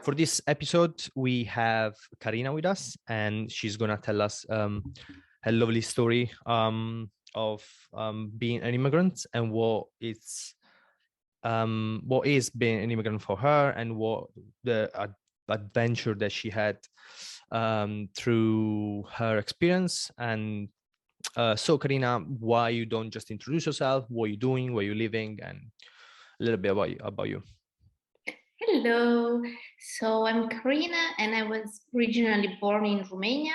For this episode, we have Carina with us, and she's gonna tell us a lovely story of being an immigrant and what is being an immigrant for her, and what the adventure that she had through her experience. And so, Carina, why you don't just introduce yourself, what you're doing, where you're living, and a little bit about you. Hello, so I'm Carina, and I was originally born in Romania,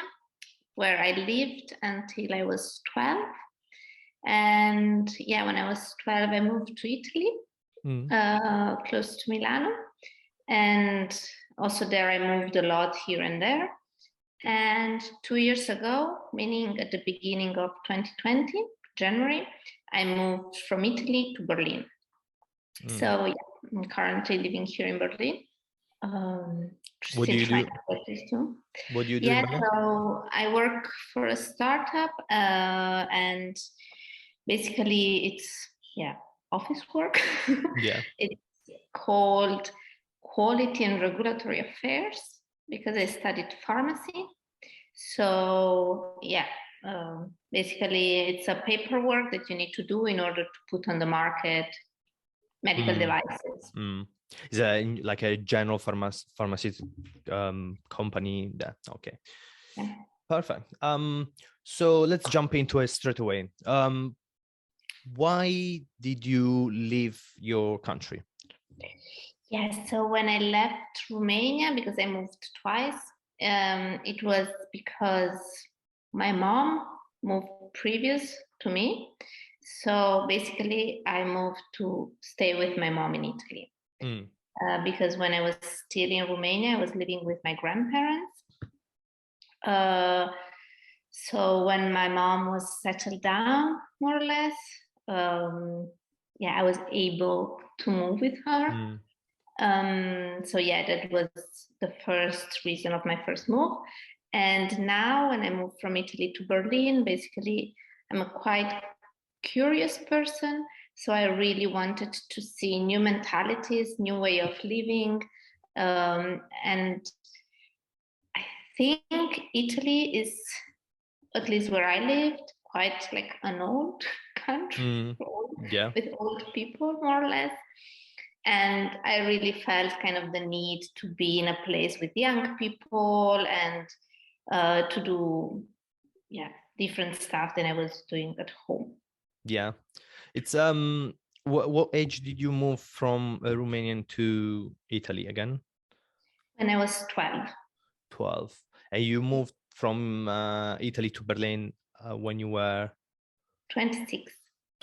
where I lived until I was 12. And yeah, when I was 12, I moved to Italy, close to Milan. And also there I moved a lot here and there. And 2 years ago, meaning at the beginning of 2020, January, I moved from Italy to Berlin. So yeah, I'm currently living here in Berlin. What do you do? What do you do? Yeah, so I work for a startup, and basically it's office work. Yeah. It's called Quality and Regulatory Affairs because I studied pharmacy. So yeah, basically it's a paperwork that you need to do in order to put on the market medical devices. Is that like a general pharmaceutical company? That okay? Yeah. Perfect. So let's jump into it straight away. Why did you leave your country? Yeah, so when I left Romania, because I moved twice, it was because my mom moved previous to me. So basically, I moved to stay with my mom in Italy. Because when I was still in Romania, I was living with my grandparents. So when my mom was settled down, more or less, I was able to move with her. So yeah, that was the first reason of my first move. And now when I moved from Italy to Berlin, basically, I'm a quite curious person. So I really wanted to see new mentalities, new way of living. And I think Italy is, at least where I lived, quite like an old country with old people, more or less. And I really felt kind of the need to be in a place with young people and to do different stuff than I was doing at home. Yeah, it's what age did you move from Romanian to Italy again? When I was 12. 12. And you moved from Italy to Berlin when you were 26.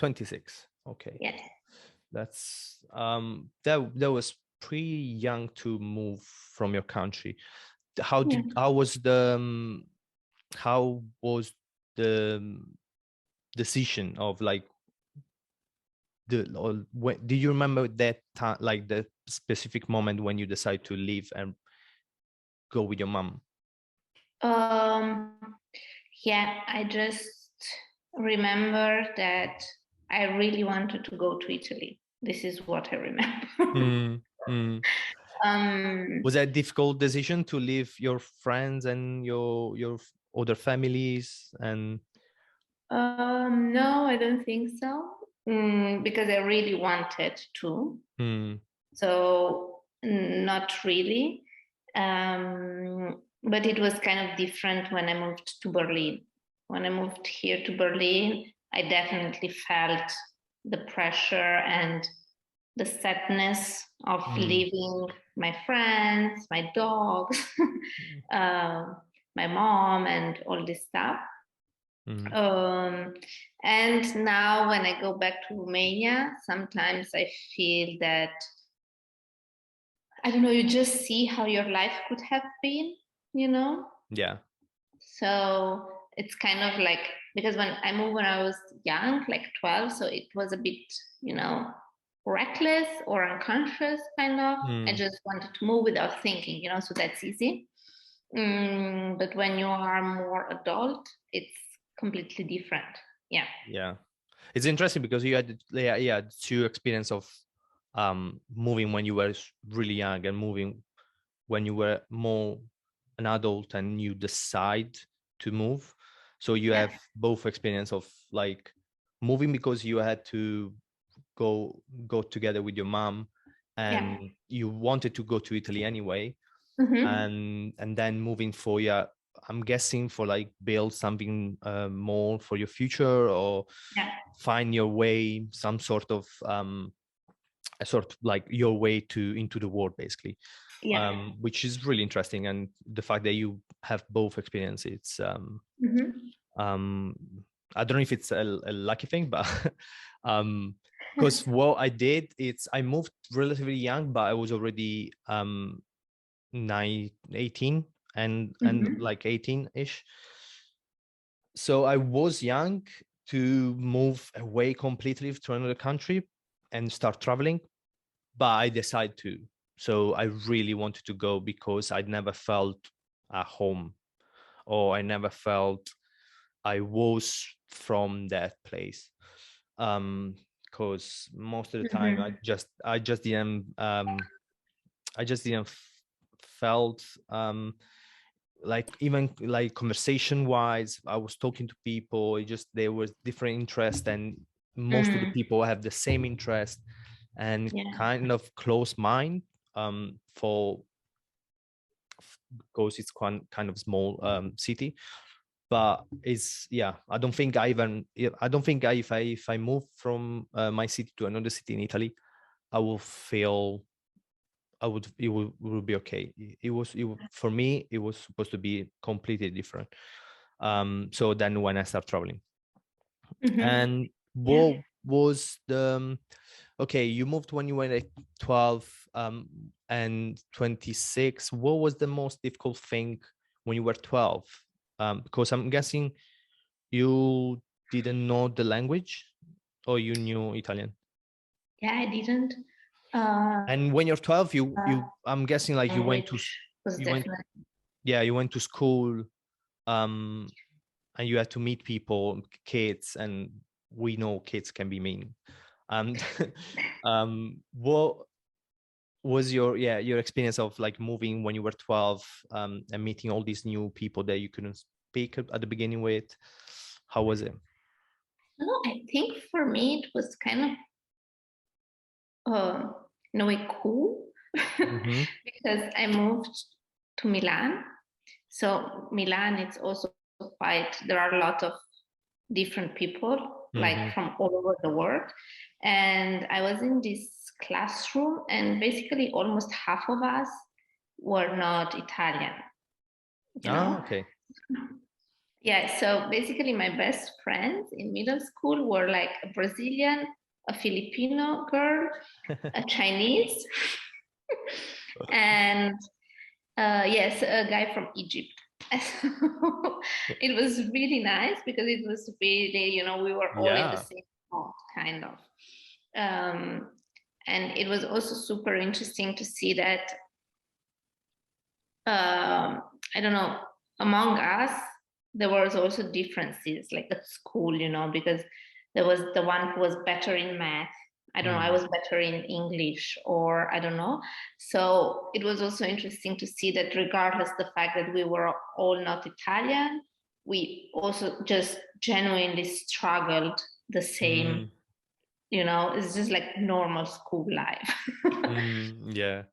26. Okay. Yes. That's that was pretty young to move from your country. How was the decision of like do you remember that time, like the specific moment when you decide to leave and go with your mom? Yeah, I just remember that I really wanted to go to Italy. This is what I remember. Was that a difficult decision to leave your friends and your other families? And no, I don't think so. Because I really wanted to. So not really. But it was kind of different when I moved to Berlin. When I moved here to Berlin, I definitely felt the pressure and the sadness of leaving my friends, my dogs, my mom, and all this stuff. And now when I go back to Romania, sometimes I feel that, I don't know, you just see how your life could have been, you know? Yeah. So it's kind of like, because when I moved when I was young, like 12, so it was a bit, reckless or unconscious kind of. I just wanted to move without thinking, so that's easy. But when you are more adult, it's completely different. Yeah. It's interesting because you had two experience of moving when you were really young and moving when you were more an adult and you decide to move. So you have both experience of like moving because you had to go together with your mom, and you wanted to go to Italy anyway, and then moving for I'm guessing for like build something more for your future, or find your way, some sort of a sort of like your way into the world, basically. Which is really interesting, and the fact that you have both experiences, it's I don't know if it's a lucky thing, but because what I did, I moved relatively young, but I was already 18 and like 18-ish. So I was young to move away completely to another country and start traveling, but I decided to. So I really wanted to go because I'd never felt at home, or I never felt I was from that place. Because most of the time I just didn't felt like, even like conversation wise, I was talking to people, there was different interest, and most of the people have the same interest, and kind of close mind, for because it's kind of small city. But I don't think if I move from my city to another city in Italy, I will feel it would be okay. For me, it was supposed to be completely different. So then when I start traveling, and what was the okay, you moved when you were like 12 and 26. What was the most difficult thing when you were 12? Because I'm guessing you didn't know the language, or you knew Italian? I didn't. And when you're 12, I'm guessing like you went to school, and you had to meet people, kids, and we know kids can be mean. And what was your experience of like moving when you were 12, and meeting all these new people that you couldn't speak at the beginning with? How was it? No, I think for me it was kind of in a way cool because I moved to Milan. So Milan, it's also there are a lot of different people, like from all over the world. And I was in this classroom, and basically almost half of us were not Italian. Okay. So basically my best friends in middle school were like a Brazilian, a Filipino girl, a Chinese, and a guy from Egypt. So it was really nice because it was really, we were all in the same spot, kind of. And it was also super interesting to see that, I don't know, among us, there was also differences, like at school, because there was the one who was better in math. I don't know, I was better in English, or I don't know. So it was also interesting to see that regardless the fact that we were all not Italian, we also just genuinely struggled the same, it's just like normal school life.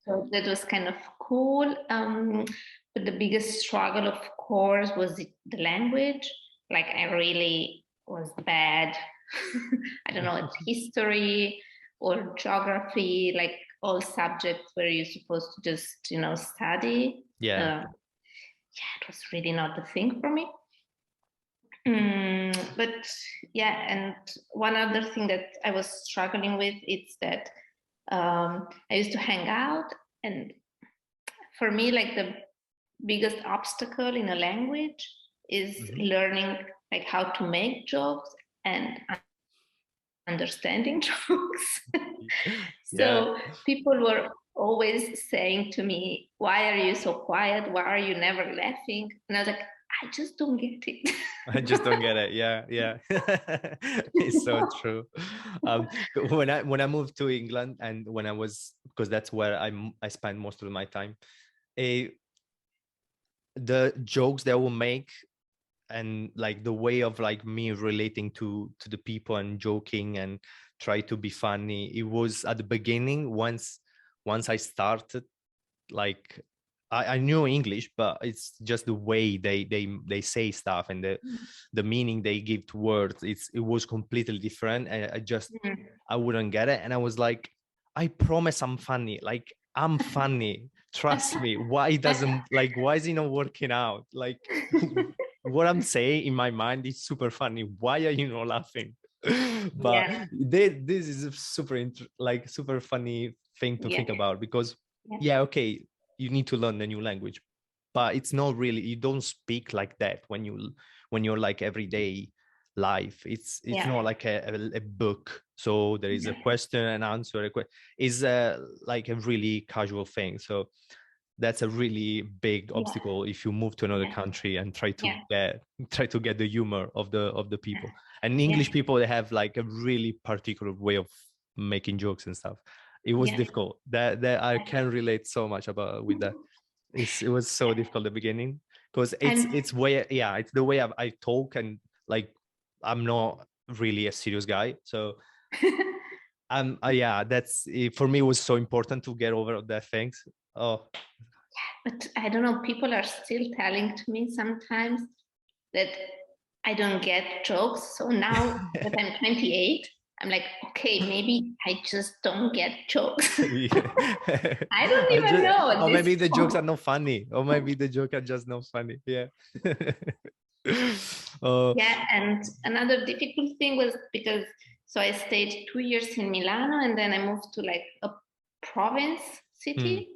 So that was kind of cool. But the biggest struggle, of course, was the language. Like I really was bad. I don't know, it's history or geography, like all subjects where you're supposed to just, study. It was really not the thing for me. But and one other thing that I was struggling with is that I used to hang out, and for me, like the biggest obstacle in a language is learning like how to make jokes and understanding jokes. So people were always saying to me, "Why are you so quiet? Why are you never laughing?" And I was like, I just don't get it. I just don't get it. It's so true. When I moved to England, and when I was, because that's where I spent most of my time, the jokes they will make, and like the way of like me relating to the people and joking and try to be funny, it was at the beginning, once I started, like I knew English, but it's just the way they say stuff and the meaning they give to words. It was completely different, and I wouldn't get it. And I was like, I promise I'm funny. Like, I'm funny. Trust me. Why is it not working out? Like, what I'm saying in my mind is super funny. Why are you not laughing? But this is a super funny thing to think about, because okay, you need to learn a new language, but it's not really, you don't speak like that when you're like everyday life. It's not like a book, so there is a question and answer. Is like a really casual thing. So that's a really big obstacle if you move to another country and try to get the humor of the people. And English people, they have like a really particular way of making jokes and stuff. It was difficult. That I can relate so much with that. It was so difficult at the beginning, because it's the way I talk, and like I'm not really a serious guy, so that's for me, it was so important to get over that things. But I don't know, people are still telling to me sometimes that I don't get jokes. So now that I'm 28, I'm like, okay, maybe I just don't get jokes. I don't even know. Or maybe the jokes are not funny. Or maybe the jokes are just not funny. Yeah. And another difficult thing was because, so I stayed 2 years in Milano, and then I moved to like a province city,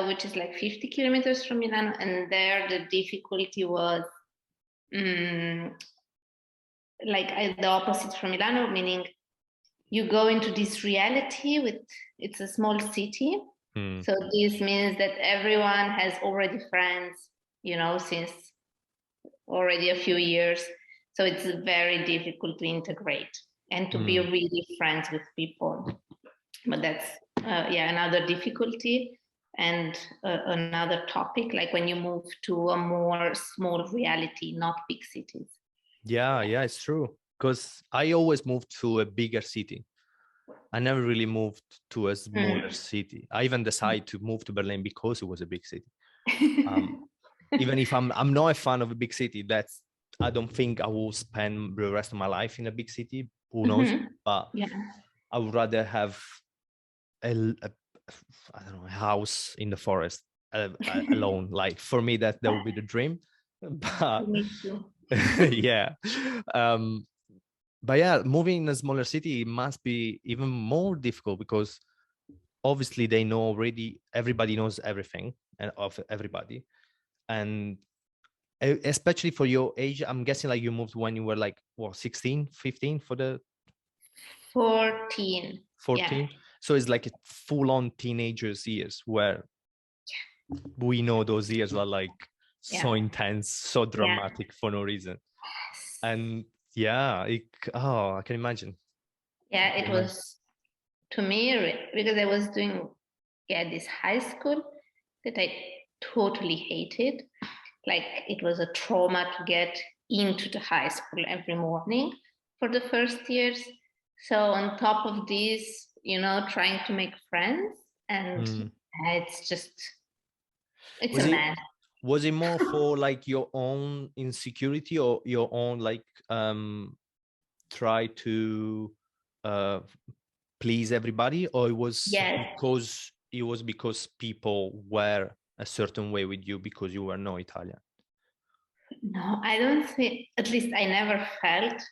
which is like 50 kilometers from Milano. And there the difficulty was the opposite from Milano, meaning you go into this reality it's a small city. So this means that everyone has already friends, since already a few years. So it's very difficult to integrate and to be really friends with people. But that's another difficulty. And another topic, like when you move to a more small reality, not big cities. Yeah, it's true. Because I always moved to a bigger city. I never really moved to a smaller city. I even decided to move to Berlin because it was a big city. Even if I'm not a fan of a big city, I don't think I will spend the rest of my life in a big city. Who knows? But I would rather have a house in the forest alone. Like, for me, that would be the dream. But me too. But moving in a smaller city, it must be even more difficult, because obviously they know already, everybody knows everything and of everybody. And especially for your age, I'm guessing like you moved when you were like 16, 15 for the 14. So it's like a full-on teenagers years, where we know those years were like so intense, so dramatic for no reason. And I can imagine. It was, to me, because I was doing this high school that I totally hated. Like, it was a trauma to get into the high school every morning for the first years. So on top of this, trying to make friends, and it's a mess. Was it more for like your own insecurity, or your own like try to please everybody, or it was because people were a certain way with you because you were not Italian? No, I don't think, at least I never felt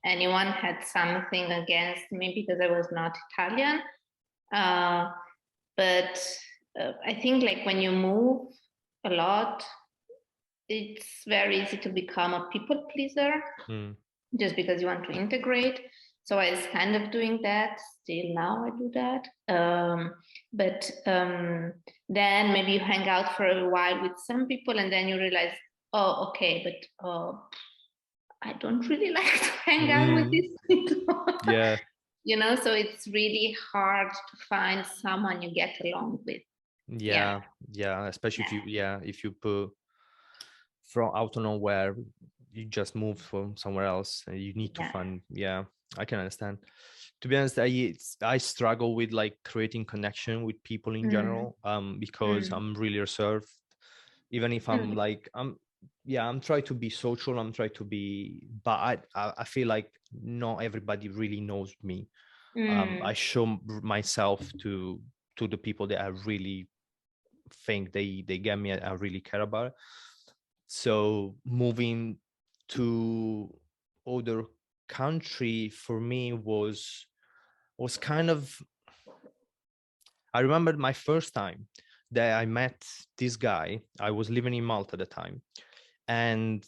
anyone had something against me because I was not Italian. But I think like when you move a lot, it's very easy to become a people pleaser just because you want to integrate. So I was kind of doing that. Still now I do that. But then maybe you hang out for a while with some people, and then you realize, oh, okay, but I don't really like to hang out with these people. So it's really hard to find someone you get along with. Yeah, especially if you put from out of nowhere, you just moved from somewhere else and you need to find. I can understand. To be honest, I struggle with like creating connection with people in general, because I'm really reserved. Even if I'm like I'm trying to be social, I'm trying to be, but I feel like not everybody really knows me. I show myself to the people that I really think they get me, I really care about. So moving to other country for me was kind of, I remember my first time that I met this guy. I was living in Malta at the time, and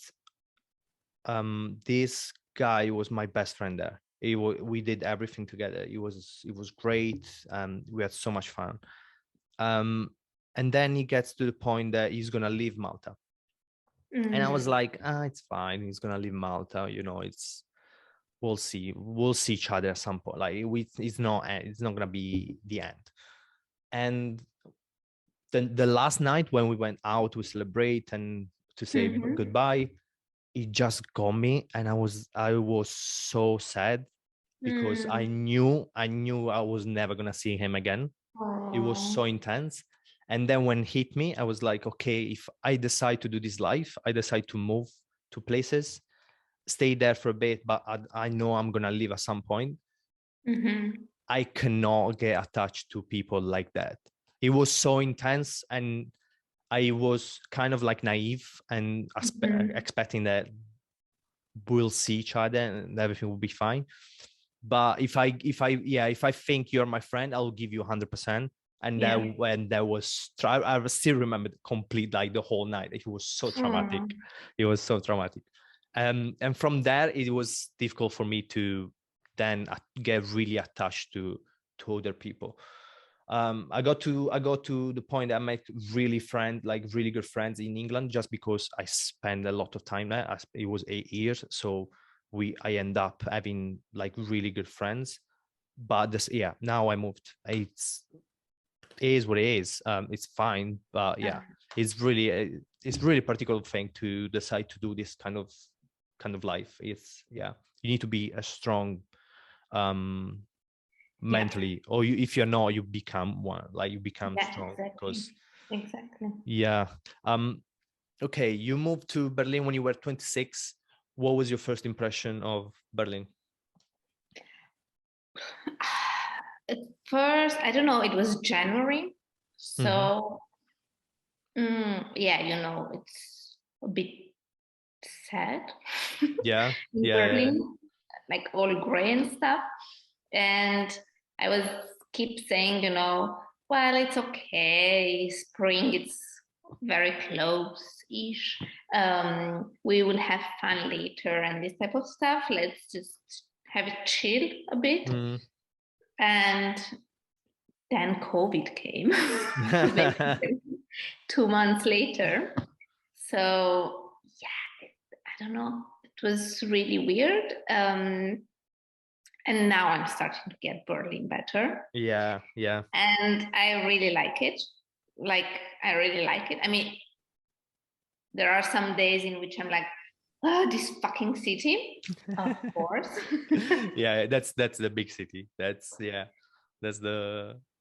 this guy was my best friend there. We did everything together. It was great. We had so much fun. And then he gets to the point that he's gonna leave Malta, and I was like, it's fine. He's gonna leave Malta. It's we'll see each other at some point. Like it's not gonna be the end. And the last night when we went out to celebrate and to say goodbye, it just got me, and I was so sad because I knew I was never gonna see him again. It was so intense. And then when it hit me, I was like, okay, if I decide to do this life, I decide to move to places, stay there for a bit, but I know I'm gonna leave at some point. I cannot get attached to people like that. It was so intense, and I was kind of like naive and expecting that we'll see each other and everything will be fine. But if I think you're my friend, I'll give you 100%. And that when that was, I still remember complete, like the whole night. It was so traumatic. It was so traumatic. And from there, it was difficult for me to then get really attached to other people. I got to the point that I met really good friends in England, just because I spent a lot of time there. It was 8 years, so I end up having like really good friends. But now I moved. It is what it is. It's fine, but it's really a particular thing to decide to do this kind of life. It's you need to be a strong mentally, or if you're not, you become one, like you become strong. Exactly. Okay, you moved to Berlin when you were 26. What was your first impression of Berlin? At first, I don't know, it was January, so it's a bit sad. In Berlin, like all gray and stuff. And I was keep saying, well, it's okay. Spring, it's very close-ish. We will have fun later and this type of stuff. Let's just have it chill a bit. And then COVID came 2 months later. So I don't know. It was really weird. And now I'm starting to get Berlin better. Yeah. And I really like it. I really like it. I mean, there are some days in which I'm like, oh, this fucking city. Of course. Yeah, that's the big city. That's the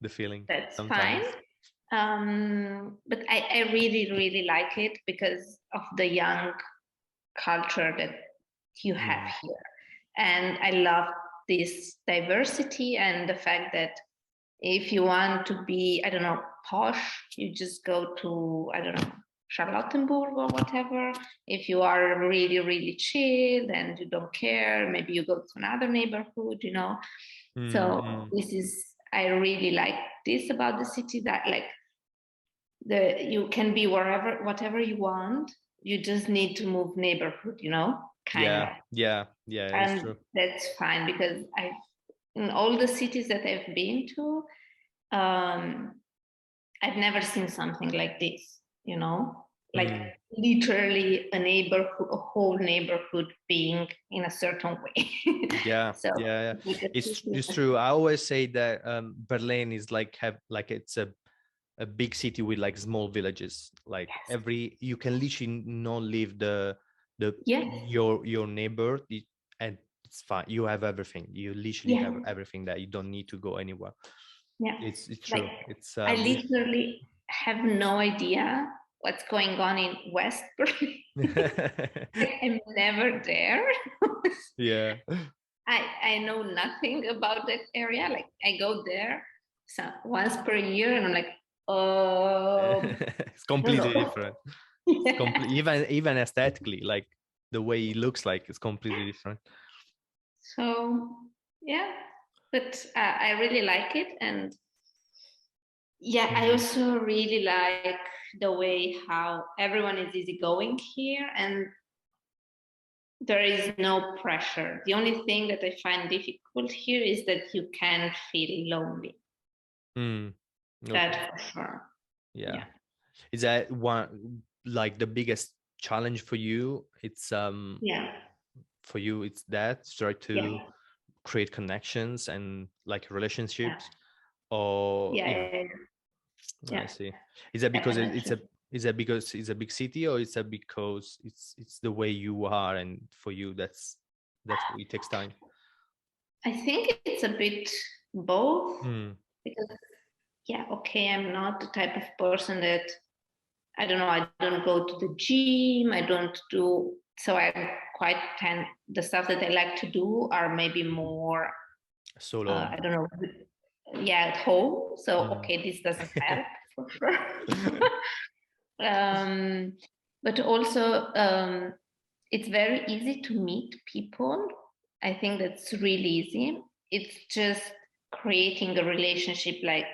feeling. That's sometimes. Fine. But I really, really like it because of the young culture that you have here. And I love this diversity and the fact that if you want to be, I don't know, posh, you just go to, I don't know, Charlottenburg or whatever. If you are really, really chill and you don't care, maybe you go to another neighborhood, So I really like this about the city, that you can be whatever you want. You just need to move neighborhood, kind of. Yeah, and it's true. That's fine because in all the cities that I've been to, I've never seen something like this, literally a whole neighborhood being in a certain way. So it's true. I always say that Berlin is it's a a big city with like small villages. Like you can literally not leave your neighbor, and it's fine. You have everything. You literally have everything that you don't need to go anywhere. Yeah, it's true. It's I literally have no idea what's going on in West Berlin. I'm never there. Yeah. I know nothing about that area. Like I go there once per year, and I'm like, it's completely different. Even aesthetically, like the way it looks like, it's completely different. So yeah, but I really like it, and yeah, I also really like the way how everyone is easygoing here, and there is no pressure. The only thing that I find difficult here is that you can feel lonely. Okay. That for sure. Yeah. Is that one, like the biggest challenge for you? It's for you, it's that start to create connections and like relationships, or I see. Is that because it's a big city, or is that because it's the way you are, and for you that's it takes time? I think it's a bit both, because I'm not the type of person that, I don't know, I don't go to the gym, I don't do, so the stuff that I like to do are maybe more solo, I don't know, at home. So this doesn't help for sure. But also it's very easy to meet people. I think that's really easy. It's just creating a relationship, like,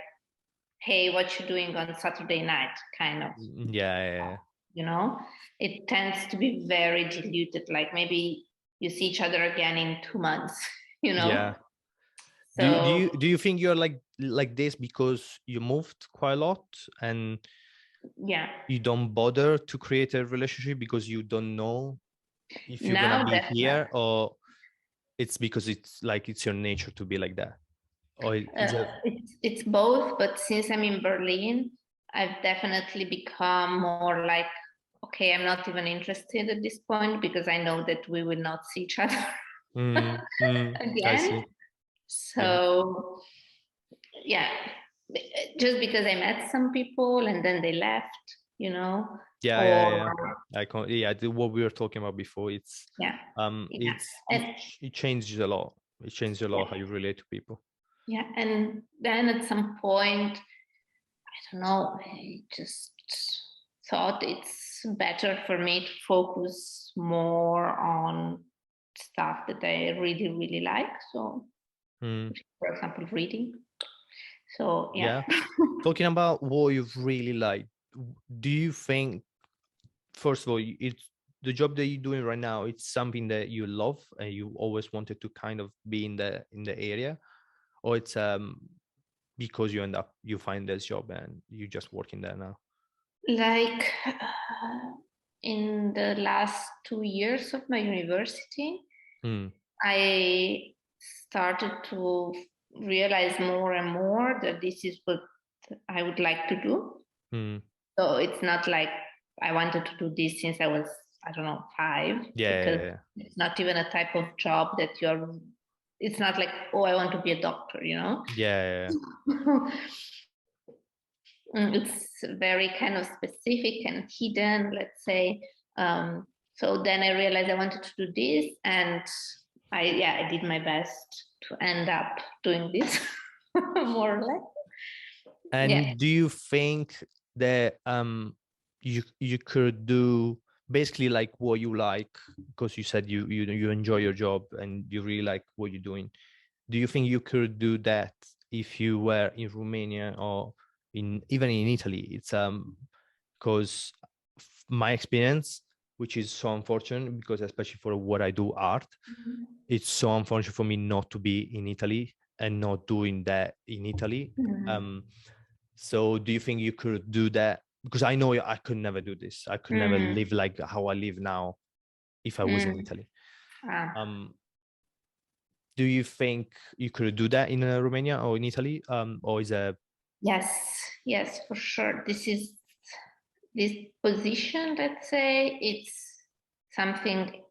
hey, what you doing on Saturday night, kind of. Yeah. You know, it tends to be very diluted. Like maybe you see each other again in 2 months, you know? Yeah. So, do you think you're like this because you moved quite a lot, and you don't bother to create a relationship because you don't know if you're gonna be here, or it's because it's your nature to be like that? Or it's both, but since I'm in Berlin, I've definitely become more like, okay, I'm not even interested at this point because I know that we will not see each other again. I see. So just because I met some people and then they left, you know. What we were talking about before, it changes a lot. It changes a lot how you relate to people. Yeah, and then at some point, I don't know, I just thought it's better for me to focus more on stuff that I really, really like. So, for example, reading. So, Talking about what you really like, do you think, first of all, it's the job that you're doing right now, it's something that you love and you always wanted to kind of be in the area, or it's because you find this job and you just working there now? Like in the last 2 years of my university, I started to realize more and more that this is what I would like to do. So it's not like I wanted to do this since I was, I don't know, 5. Because it's not even a type of job that it's not like, oh, I want to be a doctor, you know? It's very kind of specific and hidden, let's say. So then I realized I wanted to do this, and I did my best to end up doing this, more or less. And do you think that you could do basically like what you like, because you said you enjoy your job and you really like what you're doing? Do you think you could do that if you were in Romania or even in Italy? It's because my experience, which is so unfortunate, because especially for what I do, art, it's so unfortunate for me not to be in Italy and not doing that in Italy. So do you think you could do that? Because I know I could never do this. I could never live like how I live now if I was in Italy. Do you think you could do that in Romania or in Italy? Or is Yes, for sure. This position, let's say, it's something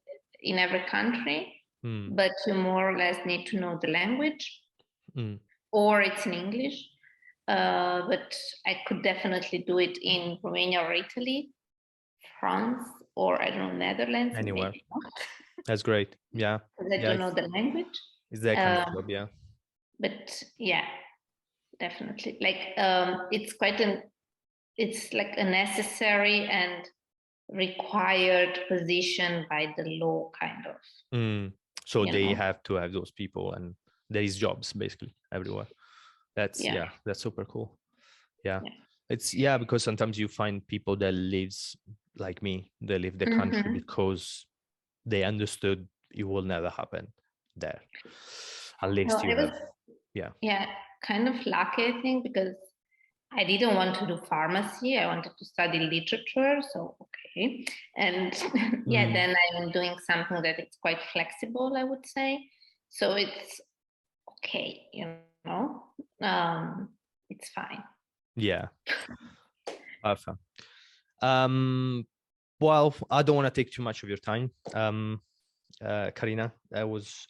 in every country, but you more or less need to know the language, or it's in English. But I could definitely do it in Romania or Italy, France, or I don't know, Netherlands. Anywhere. Maybe not. That's great. Yeah. Because I don't know the language. It's that kind of job, yeah. But yeah, definitely. Like it's like a necessary and required position by the law, kind of. So they have to have those people, and there is jobs basically everywhere. That's that's super cool. Yeah. It's because sometimes you find people that lives like me, they leave the country because they understood it will never happen there. At least you have kind of lucky, I think, because I didn't want to do pharmacy. I wanted to study literature. So, okay. And then I'm doing something that is quite flexible, I would say. So it's okay, it's fine. Yeah. Awesome. Well, I don't want to take too much of your time. Carina, that was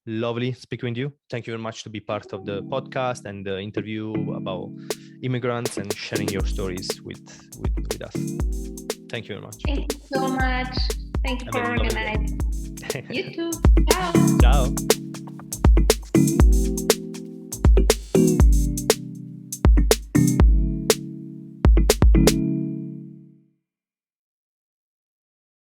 lovely speaking with you. Thank you very much to be part of the podcast and the interview about immigrants and sharing your stories with us. Thank you very much. Thank you so much. Thank you for organizing. You too. Ciao. Ciao.